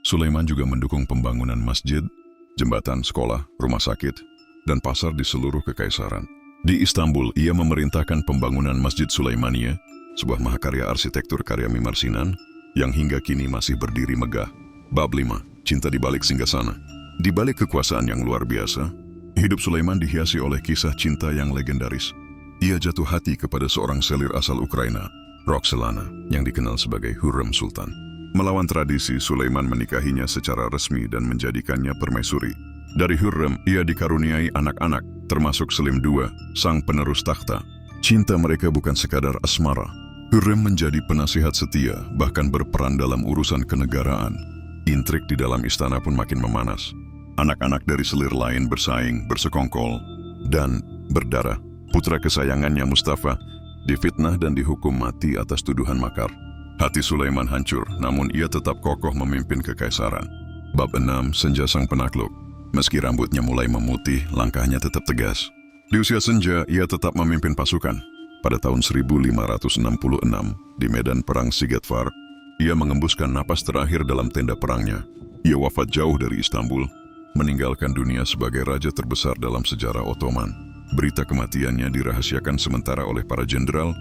Sulaiman juga mendukung pembangunan masjid, jembatan, sekolah, rumah sakit, dan pasar di seluruh kekaisaran. Di Istanbul, ia memerintahkan pembangunan Masjid Sulaimaniye, sebuah mahakarya arsitektur karya Mimar Sinan, yang hingga kini masih berdiri megah. Bab 5. Cinta di balik singgasana. Di balik kekuasaan yang luar biasa, hidup Sulaiman dihiasi oleh kisah cinta yang legendaris. Ia jatuh hati kepada seorang selir asal Ukraina, Roxelana, yang dikenal sebagai Hurrem Sultan. Melawan tradisi, Sulaiman menikahinya secara resmi dan menjadikannya permaisuri. Dari Hurrem, ia dikaruniai anak-anak, termasuk Selim II, sang penerus takhta. Cinta mereka bukan sekadar asmara. Hurrem menjadi penasihat setia, bahkan berperan dalam urusan kenegaraan. Intrik di dalam istana pun makin memanas. Anak-anak dari selir lain bersaing, bersekongkol, dan berdarah. Putra kesayangannya Mustafa difitnah dan dihukum mati atas tuduhan makar. Hati Sulaiman hancur, namun ia tetap kokoh memimpin kekaisaran. Bab 6. Senja sang penakluk. Meski rambutnya mulai memutih, langkahnya tetap tegas. Di usia senja, ia tetap memimpin pasukan. Pada tahun 1566, di medan perang Sigetvar, ia mengembuskan napas terakhir dalam tenda perangnya. Ia wafat jauh dari Istanbul, meninggalkan dunia sebagai raja terbesar dalam sejarah Ottoman. Berita kematiannya dirahasiakan sementara oleh para jenderal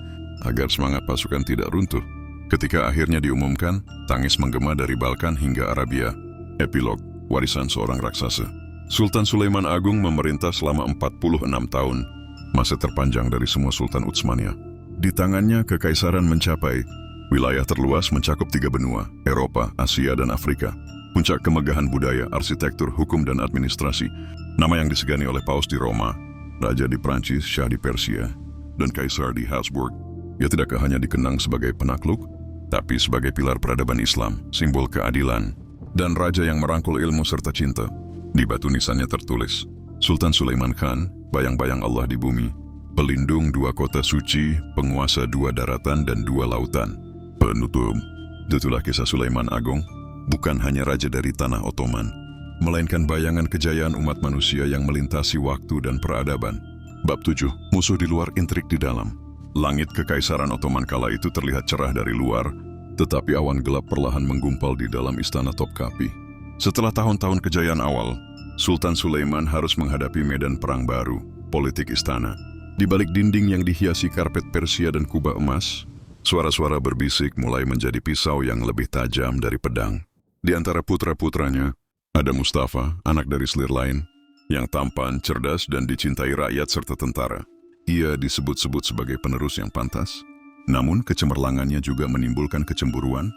agar semangat pasukan tidak runtuh. Ketika akhirnya diumumkan, tangis menggema dari Balkan hingga Arabia. Epilog, warisan seorang raksasa. Sultan Sulaiman Agung memerintah selama 46 tahun, masa terpanjang dari semua Sultan Utsmaniyah. Di tangannya, kekaisaran mencapai wilayah terluas mencakup 3 benua, Eropa, Asia, dan Afrika. Puncak kemegahan budaya, arsitektur, hukum, dan administrasi. Nama yang disegani oleh Paus di Roma, Raja di Prancis, Syah di Persia, dan Kaisar di Habsburg. Ia tidak hanya dikenang sebagai penakluk, tapi sebagai pilar peradaban Islam, simbol keadilan, dan raja yang merangkul ilmu serta cinta. Di batu nisannya tertulis, Sultan Sulaiman Khan, bayang-bayang Allah di bumi, pelindung 2 kota suci, penguasa 2 daratan dan 2 lautan. Penutup, itulah kisah Sulaiman Agung, bukan hanya raja dari tanah Ottoman, melainkan bayangan kejayaan umat manusia yang melintasi waktu dan peradaban. Bab 7. Musuh di luar, intrik di dalam. Langit kekaisaran Ottoman kala itu terlihat cerah dari luar, tetapi awan gelap perlahan menggumpal di dalam istana Topkapi. Setelah tahun-tahun kejayaan awal, Sultan Sulaiman harus menghadapi medan perang baru, politik istana. Di balik dinding yang dihiasi karpet Persia dan kubah emas, suara-suara berbisik mulai menjadi pisau yang lebih tajam dari pedang. Di antara putra-putranya, ada Mustafa, anak dari selir lain, yang tampan, cerdas, dan dicintai rakyat serta tentara. Ia disebut-sebut sebagai penerus yang pantas. Namun, kecemerlangannya juga menimbulkan kecemburuan.